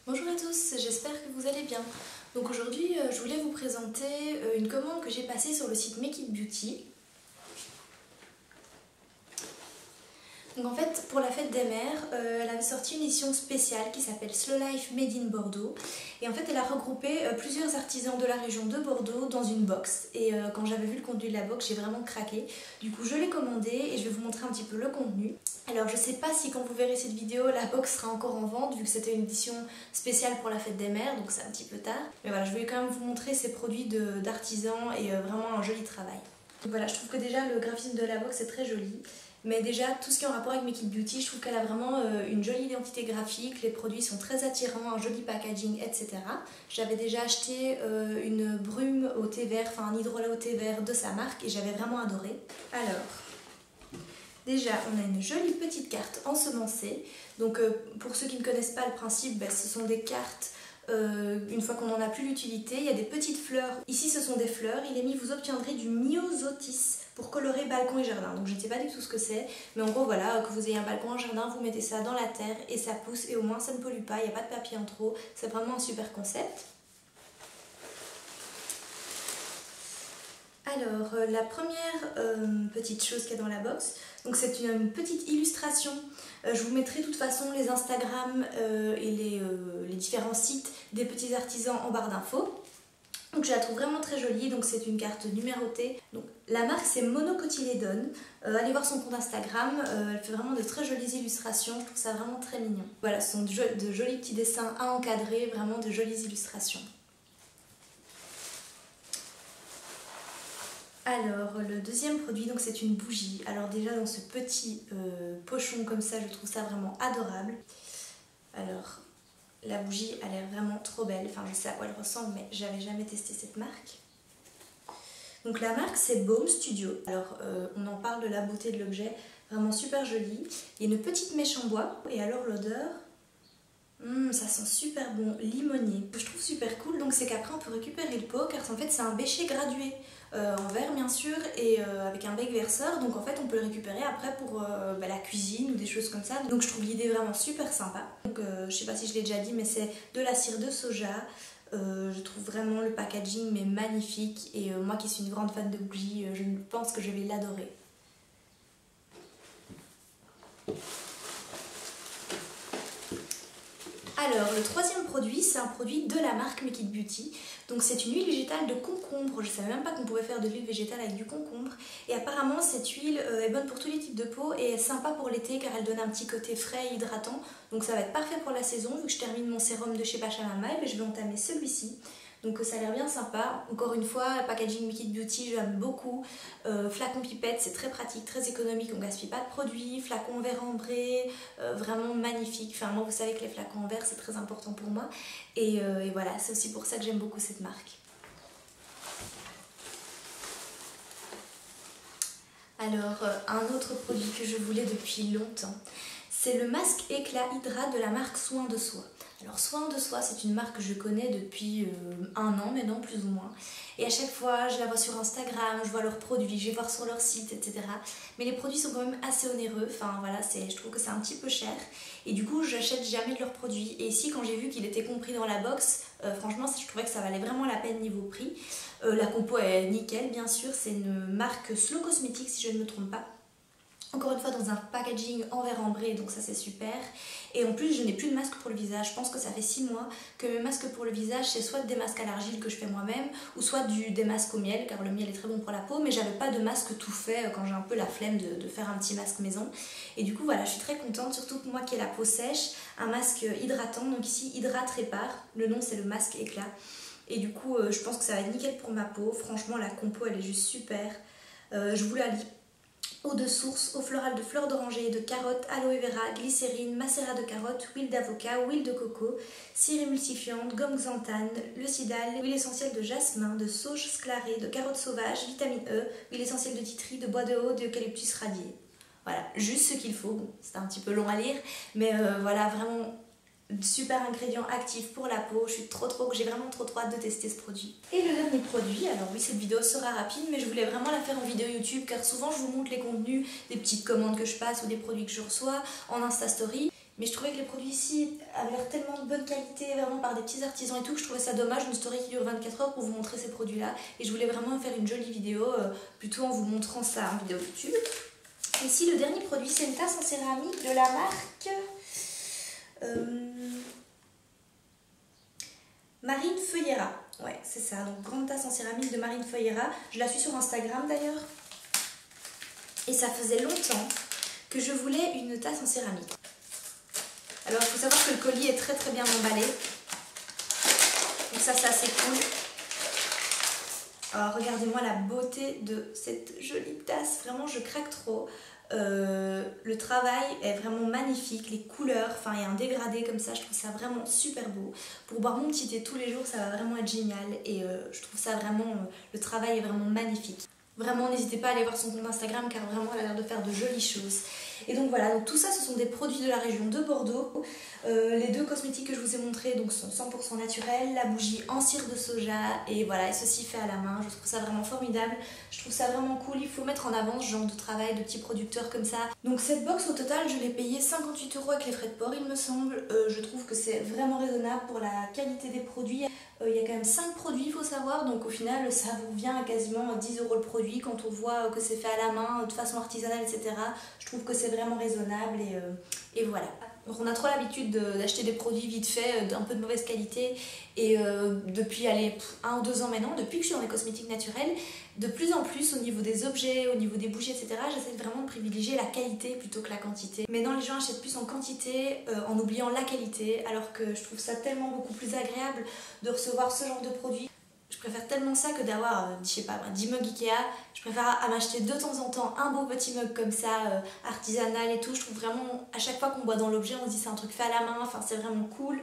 Bonjour à tous, j'espère que vous allez bien. Donc aujourd'hui, je voulais vous présenter une commande que j'ai passée sur le site Make It Beauty. Donc en fait, pour la fête des mères, elle avait sorti une édition spéciale qui s'appelle Slow Life Made in Bordeaux. Et en fait, elle a regroupé plusieurs artisans de la région de Bordeaux dans une box. Et quand j'avais vu le contenu de la box, j'ai vraiment craqué. Du coup, je l'ai commandée et je vais vous montrer un petit peu le contenu. Alors, je sais pas si quand vous verrez cette vidéo, la box sera encore en vente, vu que c'était une édition spéciale pour la fête des mères, donc c'est un petit peu tard. Mais voilà, je voulais quand même vous montrer ces produits d'artisans et vraiment un joli travail. Donc voilà, je trouve que déjà le graphisme de la box est très joli. Mais déjà, tout ce qui est en rapport avec Make It Beauty, je trouve qu'elle a vraiment une jolie identité graphique, les produits sont très attirants, un joli packaging, etc. J'avais déjà acheté une brume au thé vert, enfin un hydrolat au thé vert de sa marque et j'avais vraiment adoré. Alors, déjà, on a une jolie petite carte ensemencée. Donc pour ceux qui ne connaissent pas le principe, ce sont des cartes. Une fois qu'on n'en a plus l'utilité, il y a des petites fleurs. Ici ce sont des fleurs, il est mis vous obtiendrez du myosotis pour colorer balcon et jardin. Donc je ne sais pas du tout ce que c'est, mais en gros voilà, que vous ayez un balcon, un jardin, vous mettez ça dans la terre et ça pousse et au moins ça ne pollue pas, il n'y a pas de papier en trop, c'est vraiment un super concept. Alors la première petite chose qu'il y a dans la box, donc c'est une petite illustration. Je vous mettrai de toute façon les Instagram et les différents sites des petits artisans en barre d'infos. Donc je la trouve vraiment très jolie, donc c'est une carte numérotée. Donc la marque c'est Monocotylédone. Allez voir son compte Instagram, elle fait vraiment de très jolies illustrations, je trouve ça vraiment très mignon. Voilà, ce sont de jolis petits dessins à encadrer, vraiment de jolies illustrations. Alors le deuxième produit, donc c'est une bougie. Alors déjà dans ce petit pochon comme ça, je trouve ça vraiment adorable. Alors la bougie a l'air vraiment trop belle, enfin je sais à quoi elle ressemble mais j'avais jamais testé cette marque. Donc la marque c'est Baume Studio. Alors on en parle de la beauté de l'objet, vraiment super joli. Il y a une petite mèche en bois et alors l'odeur, ça sent super bon, limonnier. Ce que je trouve super cool donc c'est qu'après on peut récupérer le pot car en fait c'est un bécher gradué. En verre bien sûr et avec un bec verseur, donc en fait on peut le récupérer après pour la cuisine ou des choses comme ça, donc je trouve l'idée vraiment super sympa. Donc je sais pas si je l'ai déjà dit mais c'est de la cire de soja. Je trouve vraiment le packaging mais magnifique et moi qui suis une grande fan de bougies, je pense que je vais l'adorer. Alors le troisième produit, c'est un produit de la marque Make It Beauty. Donc c'est une huile végétale de concombre. Je ne savais même pas qu'on pouvait faire de l'huile végétale avec du concombre. Et apparemment cette huile est bonne pour tous les types de peau et est sympa pour l'été car elle donne un petit côté frais et hydratant. Donc ça va être parfait pour la saison. Vu que je termine mon sérum de chez Pachamama, je vais entamer celui-ci. Donc ça a l'air bien sympa. Encore une fois, packaging Make It Beauty, j'aime beaucoup. Flacon pipette, c'est très pratique, très économique, on ne gaspille pas de produits. Flacon verre ambré, vraiment magnifique. Enfin moi vous savez que les flacons en verre c'est très important pour moi. Et voilà, c'est aussi pour ça que j'aime beaucoup cette marque. Alors un autre produit que je voulais depuis longtemps, c'est le masque éclat Hydra de la marque Soin de Soi. Alors Soin de Soi, c'est une marque que je connais depuis un an maintenant, plus ou moins. Et à chaque fois, je la vois sur Instagram, je vois leurs produits, je vais voir sur leur site, etc. Mais les produits sont quand même assez onéreux, enfin voilà, je trouve que c'est un petit peu cher. Et du coup, j'achète jamais de leurs produits. Et ici, quand j'ai vu qu'il était compris dans la box, franchement, je trouvais que ça valait vraiment la peine niveau prix. La compo est nickel, bien sûr, c'est une marque Slow Cosmetics, si je ne me trompe pas. Encore une fois dans un packaging en verre ambré, donc ça c'est super. Et en plus je n'ai plus de masque pour le visage. Je pense que ça fait 6 mois que mes masques pour le visage c'est soit des masques à l'argile que je fais moi-même ou soit des masques au miel car le miel est très bon pour la peau, mais j'avais pas de masque tout fait quand j'ai un peu la flemme de faire un petit masque maison. Et du coup voilà, je suis très contente, surtout que moi qui ai la peau sèche, un masque hydratant, donc ici Hydrate Répare, le nom c'est le masque éclat. Et du coup je pense que ça va être nickel pour ma peau, franchement la compo elle est juste super. Je vous la lis. Eau de source, eau florale de fleurs d'oranger, de carottes, aloe vera, glycérine, macérat de carotte, huile d'avocat, huile de coco, cire émulsifiante, gomme xanthane, le sidal, huile essentielle de jasmin, de sauge sclarée, de carotte sauvage, vitamine E, huile essentielle de titri, de bois de haut, d'eucalyptus radié. Voilà, juste ce qu'il faut. Bon, c'est un petit peu long à lire, mais voilà, vraiment super ingrédient actif pour la peau. J'ai vraiment trop hâte de tester ce produit. Et le dernier produit, alors oui cette vidéo sera rapide mais je voulais vraiment la faire en vidéo YouTube car souvent je vous montre les contenus des petites commandes que je passe ou des produits que je reçois en Insta Story. Mais je trouvais que les produits ici avaient l'air tellement de bonne qualité, vraiment par des petits artisans et tout, que je trouvais ça dommage, une story qui dure 24 heures pour vous montrer ces produits-là. Et je voulais vraiment faire une jolie vidéo, plutôt en vous montrant ça en vidéo YouTube. Ici, le dernier produit, c'est une tasse en céramique de la marque Marine Feuillera. Ouais, c'est ça, donc grande tasse en céramique de Marine Feuillera. Je la suis sur Instagram d'ailleurs. Et ça faisait longtemps que je voulais une tasse en céramique. Alors il faut savoir que le colis est très bien emballé. Donc ça c'est assez cool. Alors regardez-moi la beauté de cette jolie tasse. Vraiment je craque trop. Le travail est vraiment magnifique. Les couleurs, enfin il y a un dégradé comme ça. Je trouve ça vraiment super beau. Pour boire mon petit thé tous les jours ça va vraiment être génial. Et je trouve ça vraiment, le travail est vraiment magnifique. Vraiment, n'hésitez pas à aller voir son compte Instagram car vraiment elle a l'air de faire de jolies choses. Et donc voilà, donc tout ça ce sont des produits de la région de Bordeaux. Les deux cosmétiques que je vous ai montrés donc, sont 100% naturels, la bougie en cire de soja et voilà, et ceci fait à la main. Je trouve ça vraiment formidable, je trouve ça vraiment cool, il faut mettre en avant ce genre de travail de petits producteurs comme ça. Donc cette box au total je l'ai payée 58 € avec les frais de port il me semble. Je trouve que c'est vraiment raisonnable pour la qualité des produits. Il y a quand même 5 produits il faut savoir, donc au final ça vous revient à quasiment 10 € le produit quand on voit que c'est fait à la main, de façon artisanale etc. Je trouve que c'est vraiment raisonnable et voilà. Donc on a trop l'habitude d'acheter des produits vite fait, d'un peu de mauvaise qualité et depuis 1 ou 2 ans maintenant, depuis que je suis dans les cosmétiques naturels, de plus en plus au niveau des objets, au niveau des bougies etc. j'essaie vraiment de privilégier la qualité plutôt que la quantité. Maintenant les gens achètent plus en quantité en oubliant la qualité alors que je trouve ça tellement beaucoup plus agréable de recevoir ce genre de produits. Je préfère tellement ça que d'avoir, je sais pas, 10 mugs Ikea. Je préfère à m'acheter de temps en temps un beau petit mug comme ça, artisanal et tout. Je trouve vraiment, à chaque fois qu'on boit dans l'objet, on se dit c'est un truc fait à la main, enfin c'est vraiment cool.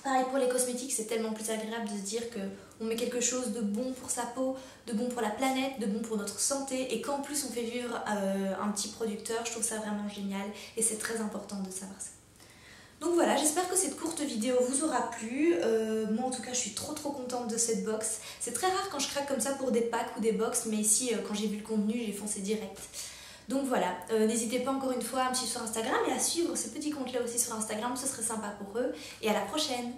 Pareil pour les cosmétiques, c'est tellement plus agréable de se dire qu'on met quelque chose de bon pour sa peau, de bon pour la planète, de bon pour notre santé et qu'en plus on fait vivre un petit producteur. Je trouve ça vraiment génial et c'est très important de savoir ça. Donc voilà, j'espère que cette courte vidéo vous aura plu. Moi en tout cas je suis trop contente de cette box. C'est très rare quand je craque comme ça pour des packs ou des box, mais ici quand j'ai vu le contenu j'ai foncé direct. Donc voilà, n'hésitez pas encore une fois à me suivre sur Instagram et à suivre ces petits comptes là aussi sur Instagram, ce serait sympa pour eux. Et à la prochaine!